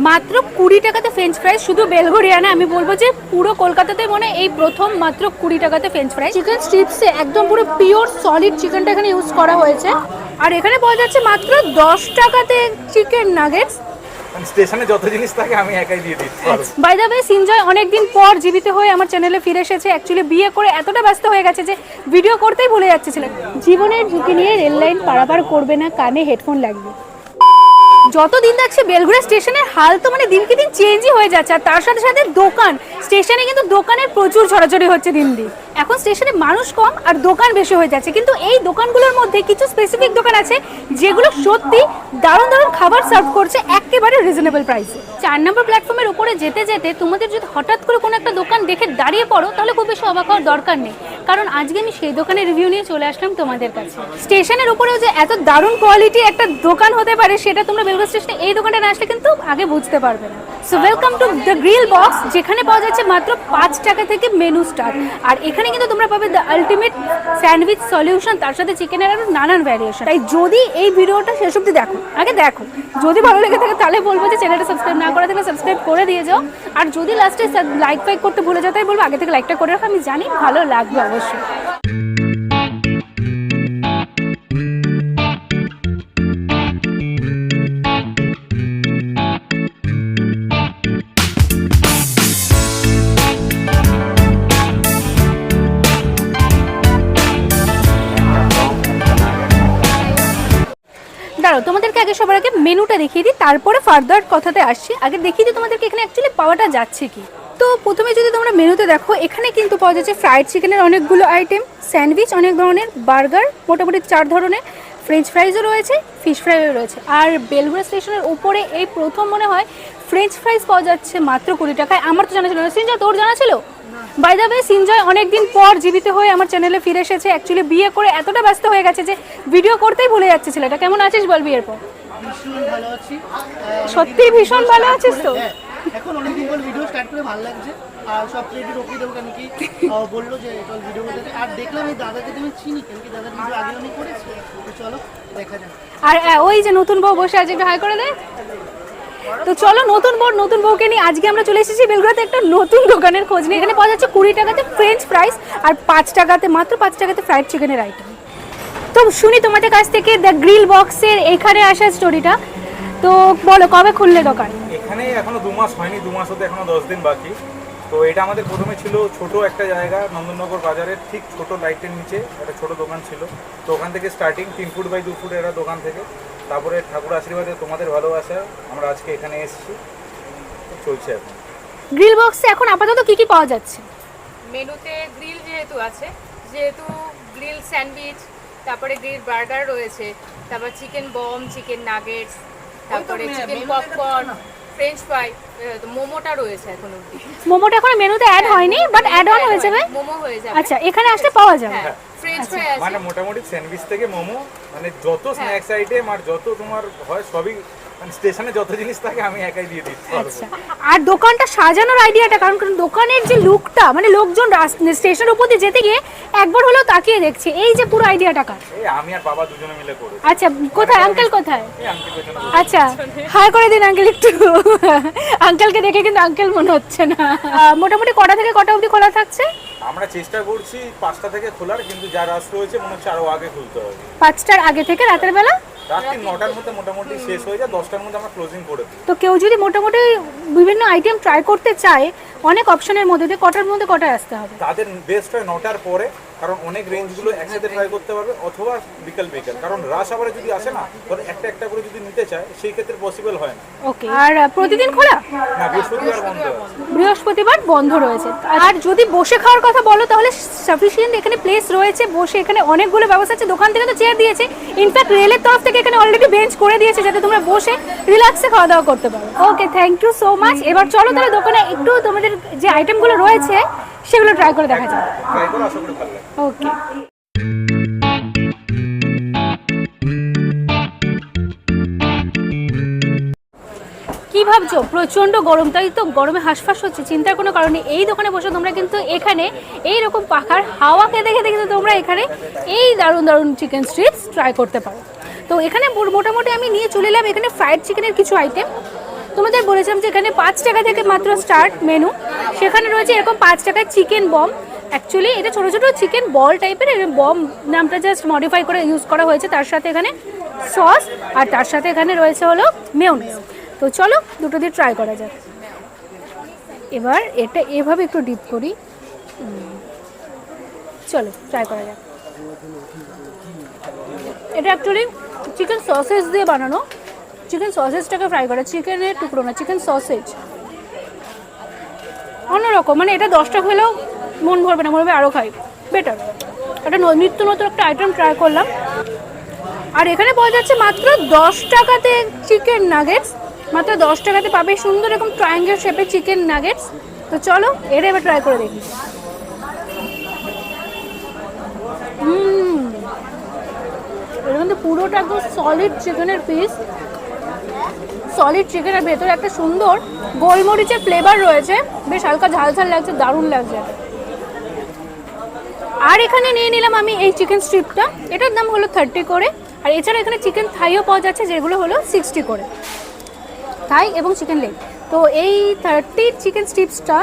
মাত্র 20 টাকাতে French fry, শুধু বেলঘরিয়া না, আমি বলবো যে পুরো কলকাতাতে মনে এই প্রথম মাত্র 20 টাকাতে ফ্রেঞ্চ ফ্রাই। চিকেন স্ট্রিপসে একদম পুরো পিওর সলিড চিকেনটা এখানে ইউজ করা হয়েছে। আর এখানে পাওয়া যাচ্ছে মাত্র 10 টাকাতে চিকেন নাগেটস। স্টেশনে যত জিনিস থাকে আমি একাই দিয়ে দিই। বাই দ্য ওয়ে, সিনজয় অনেকদিন পর জীবিত হয়ে আমার চ্যানেলে ফিরে এসেছে। অ্যাকচুয়ালি বিয়ে করে এতটা ব্যস্ত হয়ে গেছে যে ভিডিও করতেই ভুলে যাচ্ছে ছেলে। জীবনের ঝুঁকি নিয়ে রেল লাইন পারাপার করবে না, কানে হেডফোন লাগবে। যত দিন যাচ্ছে বেলঘরিয়া স্টেশনের হাল তো মানে দিনকে দিন চেঞ্জই হয়ে যাচ্ছে। আর তার সাথে সাথে দোকান, স্টেশনে কিন্তু দোকানের প্রচুর ছড়াছড়ি হচ্ছে দিন দিন। এখন স্টেশনে মানুষ কম আর দোকান বেশি হয়ে যাচ্ছে, কিন্তু এই দোকানগুলোর মধ্যে কিছু স্পেসিফিক দোকান আছে যেগুলো সত্যি দারুণ দারুণ খাবার সার্ভ করছে একেবারে রিজনেবল প্রাইসে। 4 নম্বর প্ল্যাটফর্মের উপরে যেতে যেতে তোমাদের যদি হঠাৎ করে কোনো একটা দোকান দেখে দাঁড়িয়ে পড়ো, তাহলে খুব বেশি অবাক হওয়ার দরকার নেই, কারণ আজকে আমি সেই দোকানের রিভিউ নিয়ে চলে আসলাম তোমাদের কাছে। স্টেশনের উপরেও যে এত দারুণ কোয়ালিটি একটা দোকান হতে পারে, সেটা তোমরা বেলঘরিয়া স্টেশনে এই দোকানটা না আসলে কিন্তু আগে বুঝতে পারবে না। So welcome to the grill box, যেখানে পাওয়া যাচ্ছে মাত্র 5 টাকা থেকে মেনু স্টার্ট। আর এখানে কিন্তু তোমরা পাবে দ্য আলটিমেট স্যান্ডউইচ সলিউশন, তার সাথে চিকেনের আরো নানান ভ্যারিয়েশন। তাই যদি এই ভিডিওটা শেষ অবধি দেখো, আগে দেখো, যদি ভালো লেগে থাকে তাহলে বলবো যে চ্যানেলটা সাবস্ক্রাইব না করে থাকলে সাবস্ক্রাইব করে দিয়ে যাও। আর যদি লাস্টে লাইক ফাইক করতে ভুলে যাও, তাই বলবো আগে থেকে লাইকটা করে রাখো, আমি জানি ভালো লাগবে অবশ্যই। তোমাদেরকে আগে সবার আগে মেনুটা দেখিয়ে দিই, তারপরে ফার্দার কথাতে আসছি। আগে দেখিয়ে দিই তোমাদেরকে এখানে অ্যাকচুয়ালি পাওয়াটা যাচ্ছে কি। তো প্রথমে যদি তোমরা মেনুতে দেখো, এখানে কিন্তু পাওয়া যাচ্ছে ফ্রাইড চিকেনের অনেকগুলো আইটেম, স্যান্ডউইচ অনেক ধরনের, বার্গার মোটামুটি 4 ধরনের, ফ্রেঞ্চ ফ্রাইজও রয়েছে, ফিশ ফ্রাইও রয়েছে। আর বেলঘরিয়া স্টেশনের উপরে এই প্রথম মনে হয় ফ্রেঞ্চ ফ্রাইজ পাওয়া যাচ্ছে মাত্র 20 টাকায়। আমার তো জানা ছিল না, সিনজয় তোর জানা ছিল? বাই দ্য ওয়ে, সিনজয় অনেকদিন পর জীবিত হয়ে আমার চ্যানেলে ফিরে এসেছে। অ্যাকচুয়ালি বিয়ে করে এতটা ব্যস্ত হয়ে গেছে যে ভিডিও করতেই ভুলে যাচ্ছে ছেলেটা। কেমন আছিস বল বিয়ের পর? ভালো আছি, সত্যি ভীষণ ভালো আছিস তো? এখন অনেকদিন পর ভিডিও স্টার্ট করে ভালো লাগছে। আর সব প্লেটের ওকে দেবো কেন কি বললো যে চল ভিডিও করতে। আর দেখলাম এই দাদাকে তুমি চিনি, কেন কি দাদার ভিডিও আগে অনেক করেছে, তো চলো দেখা যাক। আর ওই যে নতুন বউ বসে আছে, একটু হাই করে দে। তো চলো নতুন বউকে নিয়ে আজকে আমরা চলে এসেছি বেলঘরিয়াতে একটা নতুন দোকানের খোঁজ নিয়ে। এখানে পাওয়া যাচ্ছে 20 টাকাতে ফ্রেঞ্চ ফ্রাইস আর 5 টাকাতে, মাত্র 5 টাকাতে ফ্রাইড চিকেনের আইটেম। তো শুনি তোমাদের কাছ থেকে দ্য গ্রিল বক্সের এখানে আসার স্টোরিটা। তো বলো কবে খুললে দোকান? এখানে এখনো 2 মাস হয়নি, 2 মাস হতে এখনো 10 দিন বাকি। তো এটা আমাদের প্রথমে ছিল ছোট একটা জায়গা, নন্দননগর বাজারের ঠিক ছোট লাইটের নিচে একটা ছোট দোকান ছিল। তো ওখান থেকে স্টার্টিং 3 ফুট বাই 2 ফুট একটা দোকান থেকে, তারপরে ঠাকুর আশীর্বাদে তোমাদের ভালোবাসা আমরা আজকে এখানে এসেছি, চলছে এখন। গ্রিল বক্সে এখন আপাতত কি কি পাওয়া যাচ্ছে? মেনুতে গ্রিল যেহেতু গ্রিল স্যান্ডউইচ, তারপরে গ্রিল বার্গার রয়েছে, তারপর চিকেন বম, চিকেন নাগেটস, তারপরে চিকেন পপকর্ন, ফ্রেঞ্চ ফ্রাই, মোমোটা রয়েছে এখন অবধি। মোমোটা এখন মেনুতে অ্যাড হয়নি, বাট অ্যাড অন হয়ে যাবে। মোমো হয়ে যাবে। আচ্ছা, এখানে আসলে পাওয়া যাবে। ফ্রেঞ্চ ফ্রাই আছে, মানে মোটামুটি স্যান্ডউইচ থেকে মোমো, মানে যত স্ন্যাক্স আইটেম আর যত তোমার হয় সবই, মানে স্টেশনে যত জিনিস থাকে আমি একাই দিয়ে দিই। আচ্ছা, আর দোকানটা সাজানোর আইডিয়াটা, কারণ দোকানের যে লুকটা, মানে লোকজন স্টেশনের উপর দিয়ে যেতে গিয়ে একবার হলেও তাকিয়ে দেখছে, এই যে পুরো আইডিয়াটা কার? এই আমি আর বাবা দুজনে মিলে করি। আচ্ছা, কোথায় আঙ্কেল কোথায়? এই আঙ্কেল পেছনে। আচ্ছা, হাই করে দিন আঙ্কেল একটু। আঙ্কেলকে দেখে কিন্তু আঙ্কেল মনে হচ্ছে না। মোটামুটি কটা থেকে কটা অবধি খোলা থাকছে? আমরা চেষ্টা করছি 5টা থেকে খোলার, কিন্তু যা রাশ রয়েছে মনে হচ্ছে আরো আগে খুলতে হবে। 5টার আগে থেকে রাতের বেলা? রাত্রি 9টার মধ্যে মোটামুটি শেষ হয়ে যায়, 10টার মধ্যে আমরা ক্লোজিং করে দিই। তো কেউ যদি মোটামুটি বিভিন্ন আইটেম ট্রাই করতে চায় অনেক অপশনের মধ্যে দিয়ে, কটার মধ্যে কটায় আসতে হবে? তাদের বেস্ট হয় 9টার পরে, কারণ অনেক রেঞ্জগুলো একসাথে ট্রাই করতে পারবে, অথবা বিকেল, কারণ রাশ আওয়ারে যদি আসে না, ধর একটা করে যদি নিতে চায় সেই ক্ষেত্রে পসিবল হয় না। ওকে, আর প্রতিদিন খোলা? না, বৃহস্পতিবার বন্ধ। বৃহস্পতিবার বন্ধ রয়েছে। আর যদি বসে খাওয়ার কথা বলো, তাহলে সাফিসিয়েন্ট এখানে প্লেস রয়েছে বসে, এখানে অনেকগুলো ব্যবস্থা আছে। দোকান থেকে তো চেয়ার দিয়েছে, ইনফ্যাক্ট রেলের তরফ থেকে এখানে অলরেডি বেঞ্চ করে দিয়েছে যাতে তোমরা বসে রিল্যাক্সে খাওয়া দাওয়া করতে পারো। ওকে, থ্যাংক ইউ সো মাচ। এবার চলো তাহলে দোকানে একটু তোমাদের যে আইটেমগুলো রয়েছে সেগুলো ট্রাই করে দেখা যাবে। ট্রাই করো, আশা করি ভালো লাগবে। ওকে, কি ভাবছো? প্রচন্ড গরম, তাই তো গরমে হাঁসফাঁস হচ্ছে, চিন্তার কোনো কারণ নেই। এই দোকানে বসে তোমরা কিন্তু এখানে এইরকম পাখার হাওয়া খেতে খেতে কিন্তু তোমরা এখানে এই দারুণ চিকেন স্ট্রিপস ট্রাই করতে পারো। তো এখানে মোটামুটি আমি নিয়ে চলে এলাম এখানে ফ্রাইড চিকেনের কিছু আইটেম। তোমাদের বলেছিলাম যে এখানে 5 টাকা থেকে মাত্র স্টার্ট মেনু, সেখানে রয়েছে এরকম 5 টাকায় চিকেন বম। অ্যাকচুয়ালি এটা ছোটো ছোটো চিকেন বল টাইপের, বম নামটা জাস্ট মডিফাই করে ইউজ করা হয়েছে। তার সাথে এখানে সস আর তার সাথে এখানে রয়েছে হলো মেয়োনিজ। তো চলো দুটো দিয়ে ট্রাই করা যাক। এবার এটা এভাবে একটু ডিপ করি, চলো ট্রাই করা যাক। এটা অ্যাকচুয়ালি চিকেন সসেজ দিয়ে বানানো, চিকেন সসেজটাকে ফ্রাই করা, চিকেনের টুকরো না, চিকেন সসেজ। অন্যরকম, মানে এটা 10টা খেলেও মন ভরবে না, মনে হবে আরও খাই, বেটার। একটা নিত্য নতুন একটা আইটেম ট্রাই করলাম। আর এখানে পাওয়া যাচ্ছে মাত্র 10 টাকাতে চিকেন নাগেটস, মাত্র 10 টাকাতে পাবে সুন্দর এরকম ট্রায়াঙ্গেল শেপের চিকেন নাগেটস। তো চলো এটা এবার ট্রাই করে দেখি। এটা কিন্তু পুরোটা একদম সলিড চিকেনের পিস, সলিড চিকেনের ভেতরে একটা সুন্দর গোলমরিচের ফ্লেভার রয়েছে, বেশ হালকা ঝাল ঝাল লাগছে, দারুণ লাগছে। আর এখানে নিয়ে নিলাম আমি এই চিকেন স্ট্রিপটা, এটার দাম হলো 30 করে। আর এছাড়া এখানে চিকেন থাইও পাওয়া যাচ্ছে, যেগুলো হলো 60 করে, থাই এবং চিকেন লেগ। তো এই 30 চিকেন স্ট্রিপসটা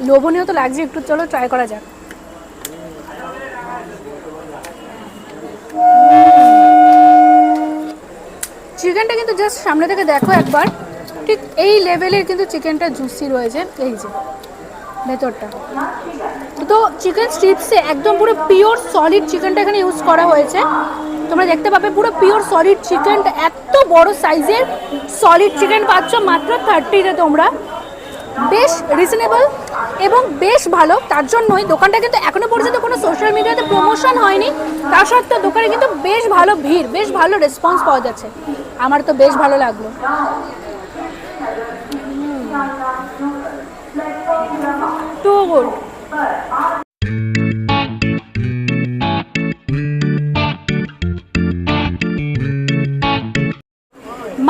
লোভনীয় তো লাগছে একটু, চলো ট্রাই করা যাক। চিকেনটা কিন্তু জাস্ট সামনে থেকে দেখো একবার, ঠিক এই লেভেলের কিন্তু চিকেনটা জুসি রয়েছে, এই যে ভেতরটা। তো চিকেন স্ট্রিপসে একদম পুরো পিওর সলিড চিকেনটা এখানে ইউজ করা হয়েছে, তোমরা দেখতে পাবে পুরো পিওর সলিড চিকেনটা, এত বড় সাইজের সলিড চিকেন পাচ্ছ মাত্র 30-তে তোমরা। বেশ রিজনেবল এবং বেশ ভালো, তার জন্যই দোকানটা কিন্তু এখনো পর্যন্ত কোনো সোশ্যাল মিডিয়াতে প্রমোশন হয়নি, তা সত্ত্বেও দোকানে কিন্তু বেশ ভালো ভিড়, বেশ ভালো রেসপন্স পাওয়া যাচ্ছে। আমার তো বেশ ভালো লাগলো। Too good.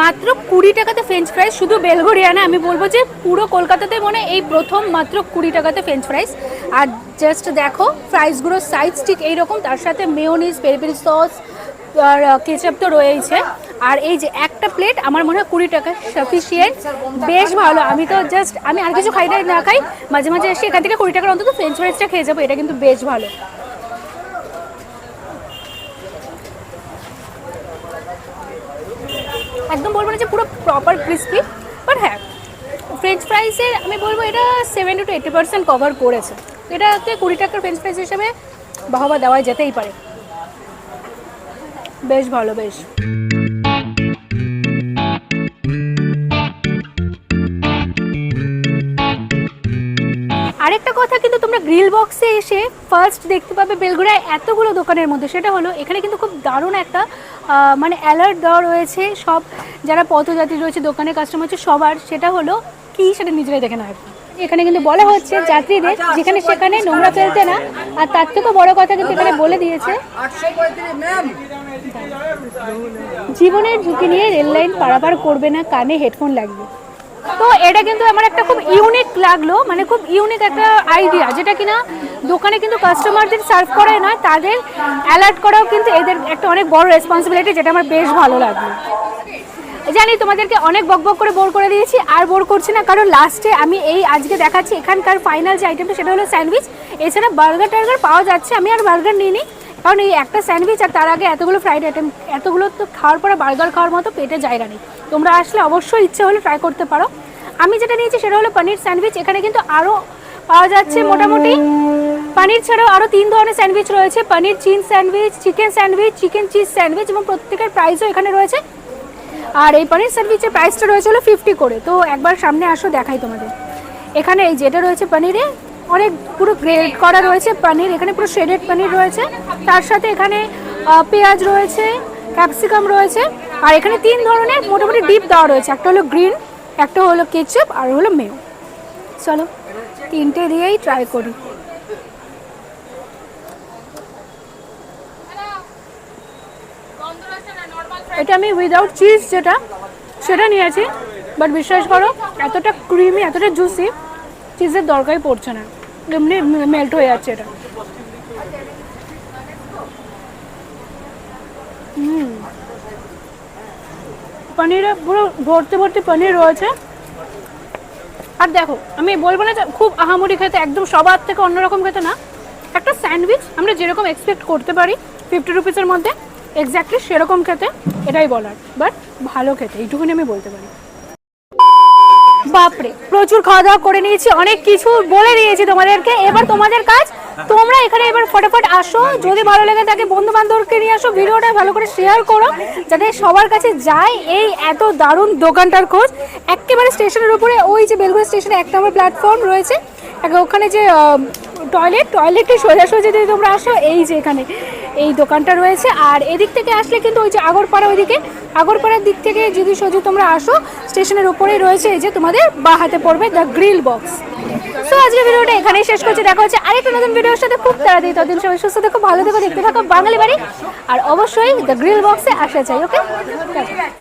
মাত্র 20 টাকাতে ফ্রেঞ্চ ফ্রাইস, শুধু বেলঘরিয়া না, আমি বলবো যে পুরো কলকাতাতে মনে এই প্রথম মাত্র 20 টাকাতে ফ্রেঞ্চ ফ্রাইস। আর জাস্ট দেখো ফ্রাইসগুলোর সাইজ ঠিক এইরকম, তার সাথে মেয়োনিজ, পেরি পেরি সস আর কেচাপ তো রয়েছে। আর এই যে একটা প্লেট আমার মনে হয় 20 টাকা সাফিসিয়েন্ট, বেশ ভালো। আমি তো জাস্ট আমি আর কিছু খাই না খাই, মাঝে মাঝে এসে এখান থেকে 20 টাকার অন্তত ফ্রেঞ্চ ফ্রাইসটা খেয়ে যাবো, এটা কিন্তু বেশ ভালো। একদম বলবো না যে পুরো প্রপার ক্রিস্পি, বাট হ্যাঁ ফ্রেঞ্চ ফ্রাইসের আমি বলবো এটা 70 to 80% কভার করেছে। এটাকে 20 টাকার ফ্রেঞ্চ ফ্রাইস হিসেবে বাহবা দেওয়া যেতেই পারে, বেশ ভালো বেশ। আরেকটা কথা কিন্তু তোমরা গ্রিল বক্সে এসে ফার্স্ট দেখতে পাবে বেলঘরিয়ায় এতগুলো দোকানের মধ্যে, সেটা হলো এখানে কিন্তু খুব দারুণ একটা মানে অ্যালার্ট দেওয়া রয়েছে সব যারা পথযাত্রী রয়েছে, দোকানের কাস্টমার হচ্ছে সবার, সেটা হলো কি সেটা নিজেরাই দেখে নেওয়া। এখানে কিন্তু বলা হচ্ছে যাত্রীদের যেখানে সেখানে নোংরা ফেলতে না, আর তার থেকেও বড় কথা কিন্তু এখানে বলে দিয়েছে জীবনের ঝুঁকি নিয়ে রেল লাইন পারাপার করবে না, কানে হেডফোন লাগবে। তো এটা কিন্তু আমার একটা খুব ইউনিক লাগলো, মানে খুব ইউনিক একটা আইডিয়া, যেটা কিনা দোকানে কিন্তু কাস্টমারদের সার্ভ করে না, তাদের অ্যালার্ট করাও কিন্তু এদের একটা অনেক বড় রেসপন্সিবিলিটি, যেটা আমার বেশ ভালো লাগলো। জানি তোমাদেরকে অনেক বকবক করে বোর করে দিয়েছি, আর বোর করছি না, কারণ লাস্টে আমি এই আজকে দেখাচ্ছি এখানকার ফাইনাল যে আইটেমটা সেটা হলো স্যান্ডউইচ। এছাড়া বার্গার টার্গার পাওয়া যাচ্ছে, আমি আর বার্গার নিইনি, কারণ এই একটা স্যান্ডউইচ আর তার আগে এতগুলো ফ্রাইড আইটেম, এতগুলো তো খাওয়ার পরে বার্গার খাওয়ার মতো পেটে জায়গা নেই। তোমরা আসলে অবশ্যই ইচ্ছে হলে ট্রাই করতে পারো। আমি যেটা নিয়েছি সেটা হলো পনির স্যান্ডউইচ। এখানে কিন্তু আরও পাওয়া যাচ্ছে মোটামুটি পনির ছাড়াও আরও 3 ধরনের স্যান্ডউইচ রয়েছে, paneer cheese sandwich, chicken sandwich, chicken cheese sandwich, এবং প্রত্যেকের প্রাইসও এখানে রয়েছে। আর এই পনির স্যান্ডউইচের প্রাইসটা রয়েছে হলো 50 করে। তো একবার সামনে আসো দেখাই তোমাদের। এখানে এই যেটা রয়েছে পনিরে অনেক পুরো গ্রেড করা রয়েছে পনির, এখানে পুরো শেডেড পনির রয়েছে, তার সাথে এখানে পেঁয়াজ রয়েছে, ক্যাপসিকাম রয়েছে, আর এখানে 3 ধরনের মোটামুটি ডিপ দেওয়া রয়েছে, একটা হলো গ্রিন, একটা হলো কেচাপ, আর হলো মেয়ো। চলো 3টে দিয়েই ট্রাই করি। এটা আমি উইদাউট চিজ যেটা সেটা নিয়েছি, বাট বিশ্বাস করো এতটা ক্রিমি, এতটা জুসি, চিজের দরকারই পড়ছে না, এমনি মেল্ট হয়ে যাচ্ছে এটা। পনিরে পুরো ভর্তি ভর্তি পনির রয়েছে। আর দেখো আমি বলবো না যে খুব আহামরি খেতে, একদম সবার থেকে অন্যরকম খেতে না, একটা স্যান্ডউইচ আমরা যেরকম এক্সপেক্ট করতে পারি 50 রুপিসের মধ্যে এক্স্যাক্টলি সেরকম খেতে, এটাই বলার, বাট ভালো খেতে, এইটুকুনি আমি বলতে পারি। বাপরে প্রচুর খাওয়া দাওয়া করে নিয়েছি, অনেক কিছু বলে দিয়েছি তোমাদেরকে। এবার তোমাদের কাজ, তোমরা এখানে এবার ফটাফট আসো, যদি ভালো লেগে থাকে বন্ধু বান্ধবকে নিয়ে আসো, ভিডিওটা ভালো করে শেয়ার করো যাতে সবার কাছে যায় এই এত দারুণ দোকানটার খোঁজ। একেবারে স্টেশনের উপরে ওই যে বেলঘড়িয়া স্টেশনে 1 নম্বর প্ল্যাটফর্ম রয়েছে, ওখানে যে টয়লেটে সোজাসুজি যদি তোমরা আসো, এই যে এখানে এই দোকানটা রয়েছে। আর এদিক থেকে আসলে কিন্তু ওই যে আগরপাড়া, ওইদিকে আগরপাড়ার দিক থেকে যদি সোজা তোমরা আসো স্টেশনের উপরেই রয়েছে এই যে তোমাদের বাঁ হাতে পড়বে দ্য গ্রিল বক্স। সো আজকে ভিডিওটা এখানেই শেষ করছি, দেখা হচ্ছে আরেকটা নতুন ভিডিওর সাথে খুব তাড়াতাড়ি। ততদিন সবাই সুস্থ থেকো, ভালো থেকো, দেখতে থাকো বাঙালি বাড়ি, আর অবশ্যই দ্য গ্রিল বক্সে আসা চাই। ওকে।